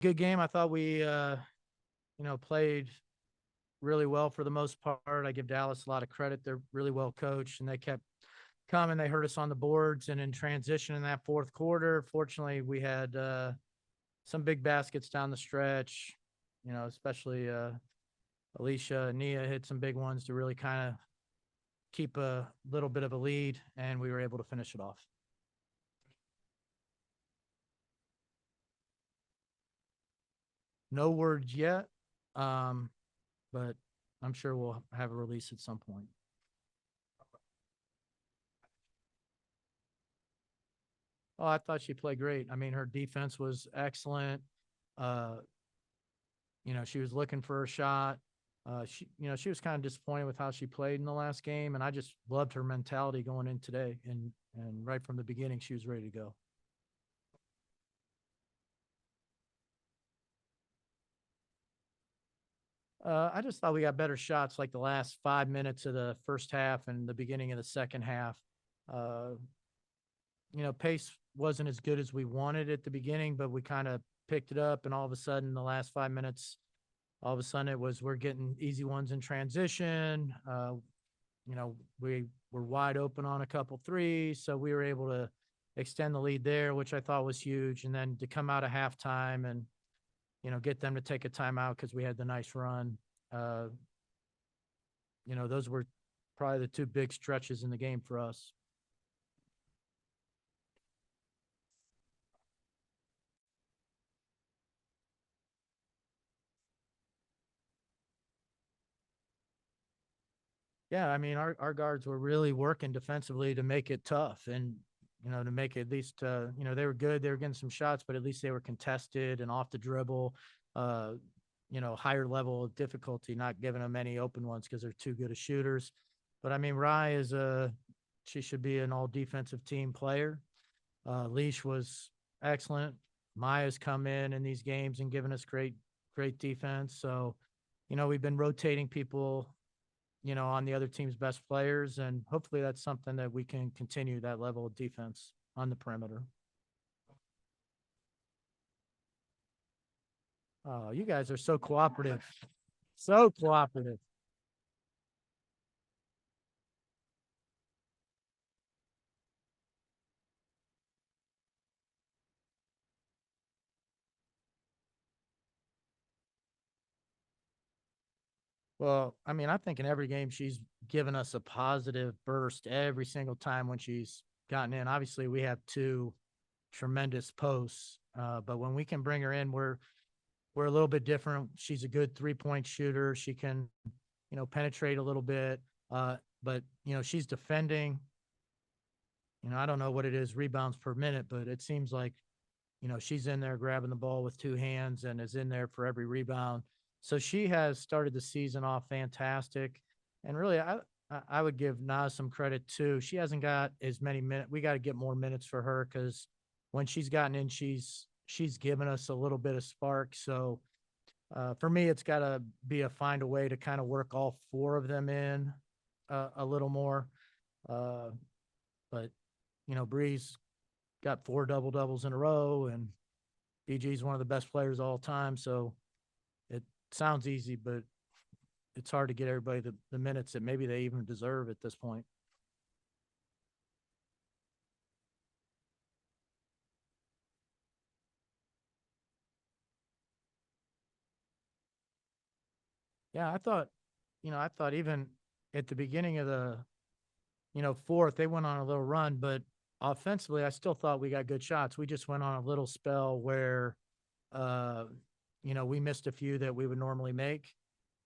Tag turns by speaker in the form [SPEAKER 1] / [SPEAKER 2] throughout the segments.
[SPEAKER 1] good game. I thought we, played really well for the most part. I give Dallas a lot of credit. They're really well coached, and they kept coming. They hurt us on the boards and in transition in that fourth quarter. Fortunately, we had some big baskets down the stretch. Especially Alicia and Nia hit some big ones to really kind of keep a little bit of a lead, and we were able to finish it off. No words yet, but I'm sure we'll have a release at some point. Oh, I thought she played great. I mean, her defense was excellent. Uh, she was looking for a shot. She was kind of disappointed with how she played in the last game, and I just loved her mentality going in today. And right from the beginning, she was ready to go. I just thought we got better shots like the last 5 minutes of the first half and the beginning of the second half. Uh, pace wasn't as good as we wanted at the beginning, but we kind of picked it up. And all of a sudden, the last 5 minutes, all of a sudden, it was we're getting easy ones in transition. We were wide open on a couple threes, so we were able to extend the lead there, which I thought was huge. And then to come out of halftime and get them to take a timeout because we had the nice run. Uh, those were probably the two big stretches in the game for us. Yeah, I mean, our guards were really working defensively to make it tough and, to make it at least, they were good. They were getting some shots, but at least they were contested and off the dribble, uh, higher level of difficulty, not giving them any open ones because they're too good of shooters. But I mean, Rye she should be an all defensive team player. Leash was excellent. Maya's come in these games and given us great defense. So, we've been rotating people on the other team's best players. And hopefully that's something that we can continue that level of defense on the perimeter. Oh, you guys are so cooperative. So cooperative. Well, I mean, I think in every game she's given us a positive burst every single time when she's gotten in. Obviously, we have two tremendous posts, but when we can bring her in, we're a little bit different. She's a good 3-point shooter. She can, penetrate a little bit. But she's defending. I don't know what it is rebounds per minute, but it seems like, she's in there grabbing the ball with two hands and is in there for every rebound. So she has started the season off fantastic. And really, I would give Nas some credit too. She hasn't got as many minutes. We got to get more minutes for her because when she's gotten in, she's given us a little bit of spark. So for me, it's got to be find a way to kind of work all four of them in a little more. Uh, but Breeze got four double doubles in a row, and BG is one of the best players of all time. So it sounds easy, but it's hard to get everybody the minutes that maybe they even deserve at this point. Yeah, I thought even at the beginning of the, fourth, they went on a little run, but offensively, I still thought we got good shots. We just went on a little spell where, uh, we missed a few that we would normally make.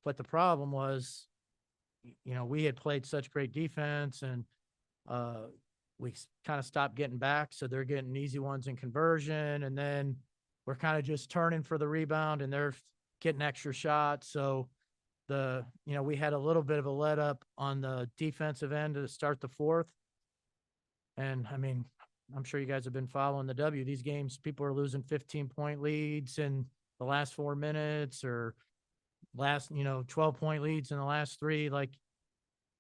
[SPEAKER 1] But the problem was, we had played such great defense and uh, we kind of stopped getting back. So they're getting easy ones in conversion. And then we're kind of just turning for the rebound and they're getting extra shots. So we had a little bit of a let up on the defensive end to start the fourth. And I mean, I'm sure you guys have been following the W. These games, people are losing 15-point leads in the last 4 minutes or last, 12-point leads in the last three. Like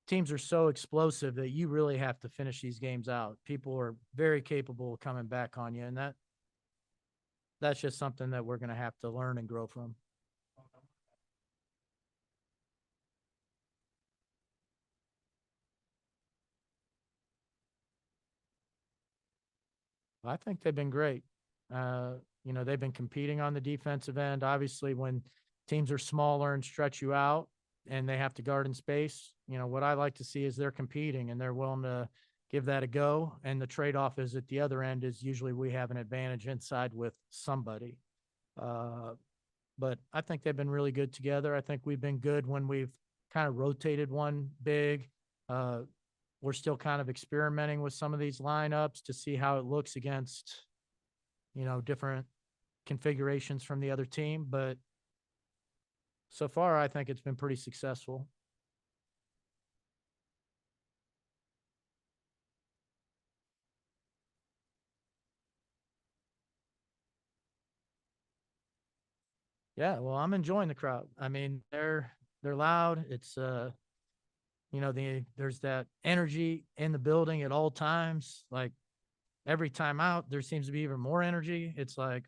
[SPEAKER 1] teams are so explosive that you really have to finish these games out. People are very capable of coming back on you. And that's just something that we're going to have to learn and grow from. I think they've been great. Uh, they've been competing on the defensive end. Obviously, when teams are smaller and stretch you out and they have to guard in space, what I like to see is they're competing and they're willing to give that a go. And the trade off is at the other end is usually we have an advantage inside with somebody. Uh, but I think they've been really good together. I think we've been good when we've kind of rotated one big. Uh, we're still kind of experimenting with some of these lineups to see how it looks against, different configurations from the other team. But so far, I think it's been pretty successful. Yeah, well, I'm enjoying the crowd. I mean, they're loud. It's there's that energy in the building at all times. Like every time out, there seems to be even more energy. It's like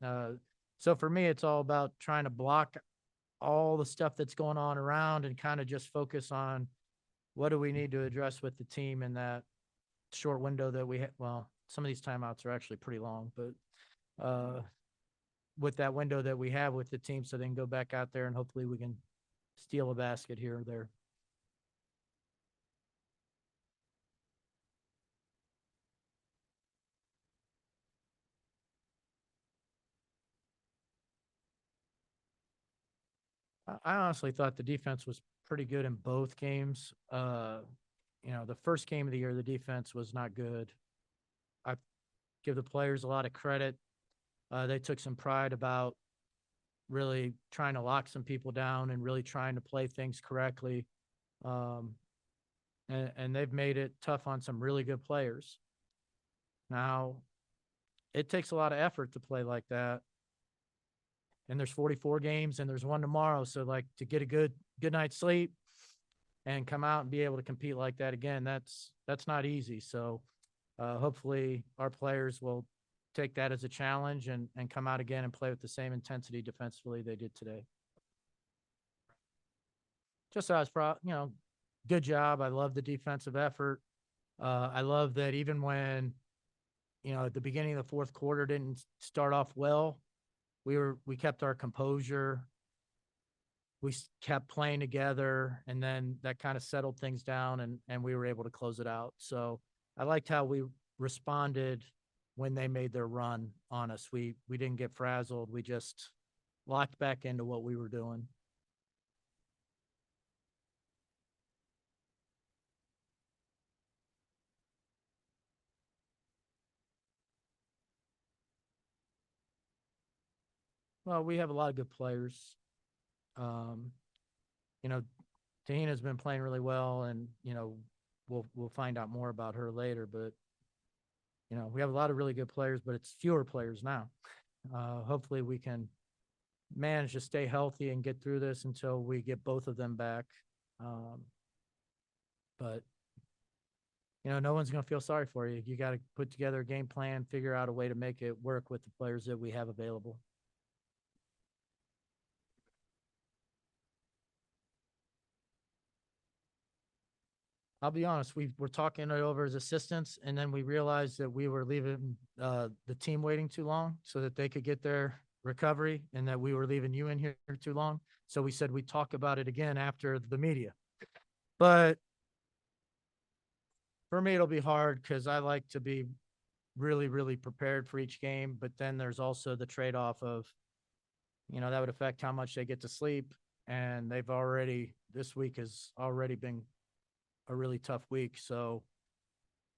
[SPEAKER 1] uh so for me, it's all about trying to block all the stuff that's going on around and kind of just focus on what do we need to address with the team in that short window that we have. Well, some of these timeouts are actually pretty long, but with that window that we have with the team, so they can go back out there and hopefully we can steal a basket here or there. I honestly thought the defense was pretty good in both games. The first game of the year, the defense was not good. I give the players a lot of credit. They took some pride about really trying to lock some people down and really trying to play things correctly. Um, and they've made it tough on some really good players. Now, it takes a lot of effort to play like that. And there's 44 games and there's one tomorrow. So like to get a good night's sleep and come out and be able to compete like that again, that's not easy. So hopefully our players will take that as a challenge and come out again and play with the same intensity defensively they did today. Just as good job. I love the defensive effort. I love that even when, at the beginning of the fourth quarter didn't start off well, we kept our composure. We kept playing together, and then that kind of settled things down, and we were able to close it out. So I liked how we responded when they made their run on us. We didn't get frazzled. We just locked back into what we were doing. Well, we have a lot of good players. Um, you know, Tahina's been playing really well, and we'll find out more about her later. But we have a lot of really good players, but it's fewer players now. Hopefully, we can manage to stay healthy and get through this until we get both of them back. Um, but no one's going to feel sorry for you. You got to put together a game plan, figure out a way to make it work with the players that we have available. I'll be honest, we were talking it over as assistants, and then we realized that we were leaving the team waiting too long so that they could get their recovery, and that we were leaving you in here too long. So we said we'd talk about it again after the media. But for me, it'll be hard because I like to be really, really prepared for each game. But then there's also the trade off of, that would affect how much they get to sleep. And this week has already been a really tough week. So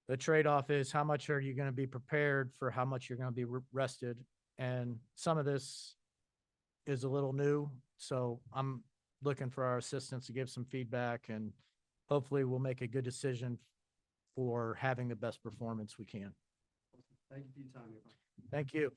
[SPEAKER 1] the trade off is how much are you going to be prepared for how much you're going to be rested. And some of this is a little new. So I'm looking for our assistants to give some feedback, and hopefully we'll make a good decision for having the best performance we can.
[SPEAKER 2] Thank you for your time.
[SPEAKER 1] Thank you.